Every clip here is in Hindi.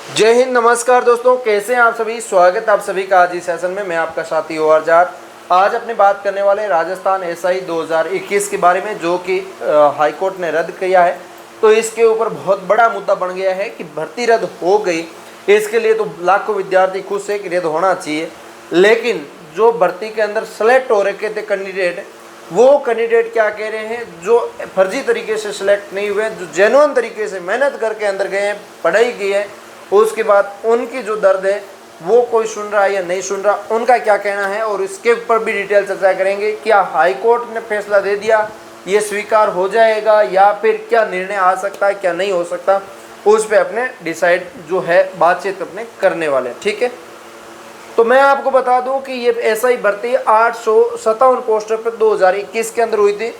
जय हिंद, नमस्कार दोस्तों, कैसे हैं आप सभी। स्वागत है आप सभी का आज इस सेशन में। मैं आपका साथी ओ आर जार। आज अपनी बात करने वाले राजस्थान एसआई 2021 के बारे में, जो कि हाई कोर्ट ने रद्द किया है। तो इसके ऊपर बहुत बड़ा मुद्दा बन गया है कि भर्ती रद्द हो गई। इसके लिए तो लाखों विद्यार्थी खुश है कि रद्द होना चाहिए, लेकिन जो भर्ती के अंदर सेलेक्ट हो रखे थे कैंडिडेट, वो कैंडिडेट क्या कह रहे हैं, जो फर्जी तरीके से सिलेक्ट नहीं हुए, जो जेन्युइन तरीके से मेहनत करके अंदर गए हैं, पढ़ाई की है, उसके बाद उनकी जो दर्द है वो कोई सुन रहा है या नहीं सुन रहा, उनका क्या कहना है, और इसके ऊपर भी डिटेल चर्चा करेंगे। क्या हाई कोर्ट ने फैसला दे दिया, ये स्वीकार हो जाएगा, या फिर क्या निर्णय आ सकता है, क्या नहीं हो सकता, उस पर अपने डिसाइड जो है बातचीत अपने करने वाले। ठीक है, तो मैं आपको बता दूं कि ये एसआई भर्ती 857 पोस्टर पर 2021 के अंदर हुई थी।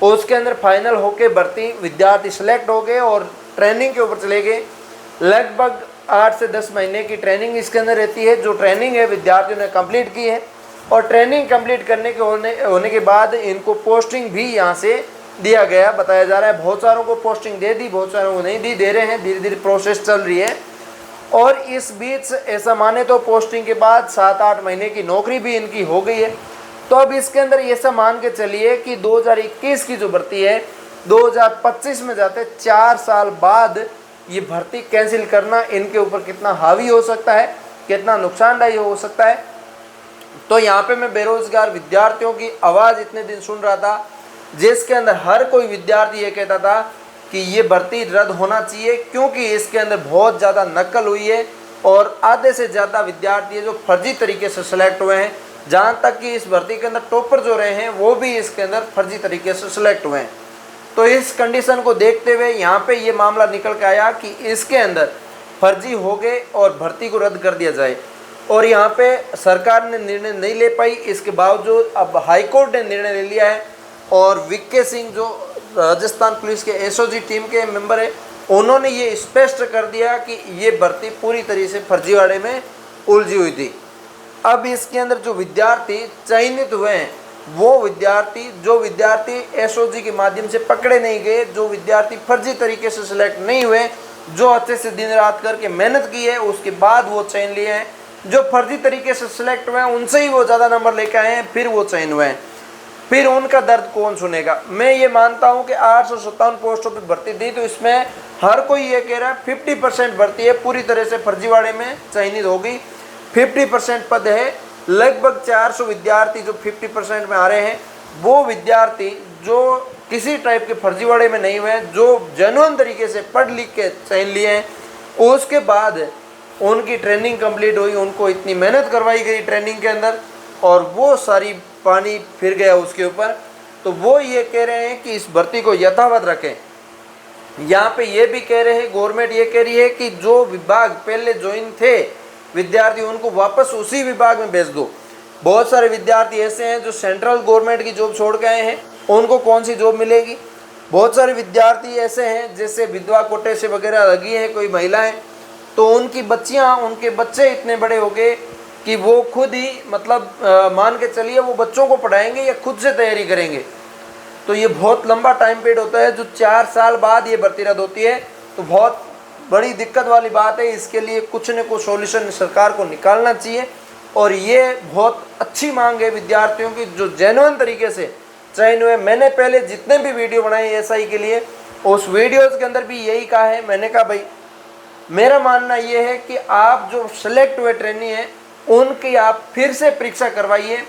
उसके अंदर फाइनल होके भर्ती विद्यार्थी सिलेक्ट हो गए और ट्रेनिंग के ऊपर चले गए। लगभग 8 से 10 महीने की ट्रेनिंग इसके अंदर रहती है। जो ट्रेनिंग है विद्यार्थियों ने कंप्लीट की है, और ट्रेनिंग कंप्लीट करने के होने के बाद इनको पोस्टिंग भी यहाँ से दिया गया, बताया जा रहा है। बहुत सारों को पोस्टिंग दे दी, बहुत सारों को नहीं दी, दे रहे हैं, धीरे धीरे प्रोसेस चल रही है। और इस बीच ऐसा माने तो पोस्टिंग के बाद 7-8 महीने की नौकरी भी इनकी हो गई है। तो अब इसके अंदर ऐसा मान के चलिए कि 2021 की जो भर्ती है 2025 में जाते 4 साल बाद ये भर्ती कैंसिल करना इनके ऊपर कितना हावी हो सकता है, कितना नुकसानदायी हो सकता है। तो यहाँ पे मैं बेरोजगार विद्यार्थियों की आवाज़ इतने दिन सुन रहा था, जिसके अंदर हर कोई विद्यार्थी ये कहता था कि ये भर्ती रद्द होना चाहिए, क्योंकि इसके अंदर बहुत ज़्यादा नकल हुई है और आधे से ज़्यादा विद्यार्थी है जो फर्जी तरीके से सिलेक्ट हुए हैं। जहाँ तक कि इस भर्ती के अंदर टॉपर जो रहे हैं वो भी इसके अंदर फर्जी तरीके से सिलेक्ट हुए हैं। तो इस कंडीशन को देखते हुए यहाँ पे ये मामला निकल के आया कि इसके अंदर फर्जी हो गए और भर्ती को रद्द कर दिया जाए। और यहाँ पे सरकार ने निर्णय नहीं ले पाई, इसके बावजूद अब हाई कोर्ट ने निर्णय ले लिया है। और वीके सिंह जो राजस्थान पुलिस के एसओजी टीम के मेंबर है, उन्होंने ये स्पष्ट कर दिया कि ये भर्ती पूरी तरीके से फर्जीवाड़े में उलझी हुई थी। अब इसके अंदर जो विद्यार्थी चयनित हुए हैं, वो विद्यार्थी एसओजी के माध्यम से पकड़े नहीं गए, जो विद्यार्थी फर्जी तरीके से सिलेक्ट नहीं हुए, जो अच्छे से दिन रात करके मेहनत की है, उसके बाद वो चयन लिए हैं। जो फर्जी तरीके से सिलेक्ट हुए हैं उनसे ही वो ज़्यादा नंबर लेकर आए हैं, फिर वो चयन हुए हैं। फिर उनका दर्द कौन सुनेगा। मैं ये मानता हूँ कि 857 पोस्टों पर भर्ती दी, तो इसमें हर कोई ये कह रहा है 50% भर्ती है पूरी तरह से फर्जीवाड़े में चयनित होगी। 50% पद है, लगभग 400 विद्यार्थी जो 50% में आ रहे हैं, वो विद्यार्थी जो किसी टाइप के फर्जीवाड़े में नहीं हुए, जो जेन्युइन तरीके से पढ़ लिख के चयन लिए हैं, उसके बाद उनकी ट्रेनिंग कंप्लीट हुई, उनको इतनी मेहनत करवाई गई ट्रेनिंग के अंदर, और वो सारी पानी फिर गया उसके ऊपर। तो वो ये कह रहे हैं कि इस भर्ती को यथावत रखें। यहाँ पे ये भी कह रहे हैं, गवर्नमेंट ये कह रही है कि जो विभाग पहले ज्वाइन थे विद्यार्थी, उनको वापस उसी विभाग में भेज दो। बहुत सारे विद्यार्थी ऐसे हैं जो सेंट्रल गवर्नमेंट की जॉब छोड़ के आए हैं, उनको कौन सी जॉब मिलेगी। बहुत सारे विद्यार्थी ऐसे हैं जैसे विधवा कोटे से वगैरह लगी हैं कोई महिलाएं, तो उनकी बच्चियां, उनके बच्चे इतने बड़े हो गए कि वो खुद ही मान के चलिए वो बच्चों को पढ़ाएंगे या खुद से तैयारी करेंगे। तो ये बहुत लंबा टाइम पीरियड होता है, जो 4 साल बाद ये भर्ती रद्द होती है। तो बहुत बड़ी दिक्कत वाली बात है। इसके लिए कुछ न कुछ सॉल्यूशन सरकार को निकालना चाहिए, और ये बहुत अच्छी मांग है विद्यार्थियों की जो जेन्युइन तरीके से चयन हुए। मैंने पहले जितने भी वीडियो बनाए एसआई के लिए, उस वीडियोज़ के अंदर भी यही कहा है। मैंने कहा भाई, मेरा मानना ये है कि आप जो सेलेक्ट हुए ट्रेनी हैं उनकी आप फिर से परीक्षा करवाइए।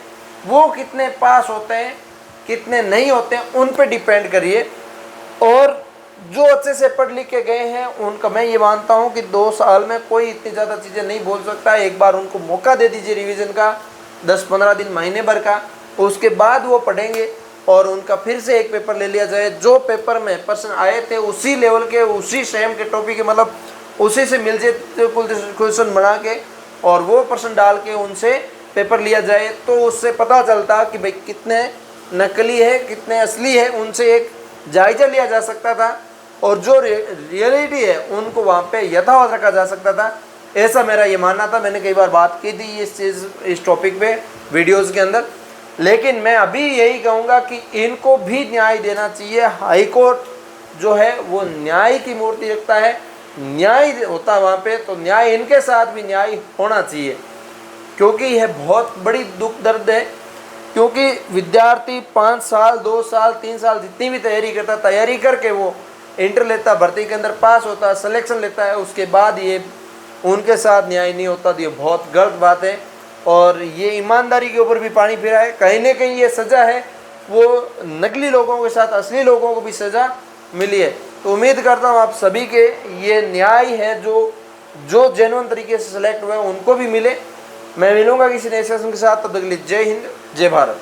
वो कितने पास होते हैं, कितने नहीं होते हैं, उन पे डिपेंड करिए। और जो अच्छे से पढ़ लिख के गए हैं उनका मैं ये मानता हूँ कि 2 साल में कोई इतनी ज़्यादा चीज़ें नहीं बोल सकता। एक बार उनको मौका दे दीजिए रिवीजन का, 10-15 दिन, महीने भर का, उसके बाद वो पढ़ेंगे और उनका फिर से एक पेपर ले लिया जाए। जो पेपर में प्रश्न आए थे उसी लेवल के, उसी सेम के टॉपिक के, मतलब उसी से मिल जाए क्वेश्चन बना के और वो प्रश्न डाल के उनसे पेपर लिया जाए, तो उससे पता चलता कि भाई कितने नकली है, कितने असली है, उनसे एक जायजा लिया जा सकता था। और जो रियलिटी है उनको वहाँ पे यथावत रखा जा सकता था। ऐसा मेरा ये मानना था। मैंने कई बार बात की थी इस टॉपिक पे वीडियोज़ के अंदर, लेकिन मैं अभी यही कहूँगा कि इनको भी न्याय देना चाहिए। हाई कोर्ट जो है वो न्याय की मूर्ति रखता है, न्याय होता वहाँ पे, तो न्याय इनके साथ भी न्याय होना चाहिए, क्योंकि यह बहुत बड़ी दुख दर्द है। क्योंकि विद्यार्थी 5 साल 2 साल 3 साल जितनी भी तैयारी करता, तैयारी करके वो इंटर लेता, भर्ती के अंदर पास होता, सिलेक्शन लेता है, उसके बाद ये उनके साथ न्याय नहीं होता, तो ये बहुत गलत बात है और ये ईमानदारी के ऊपर भी पानी फिरा है। कहीं ना कहीं ये सज़ा है वो नकली लोगों के साथ असली लोगों को भी सज़ा मिली है। तो उम्मीद करता हूँ आप सभी के ये न्याय है जो जेन्युइन तरीके से सिलेक्ट हुए उनको भी मिले। मैं मिलूंगा किसी नए सेशन के साथ, तब तक के लिए जय हिंद जय भारत।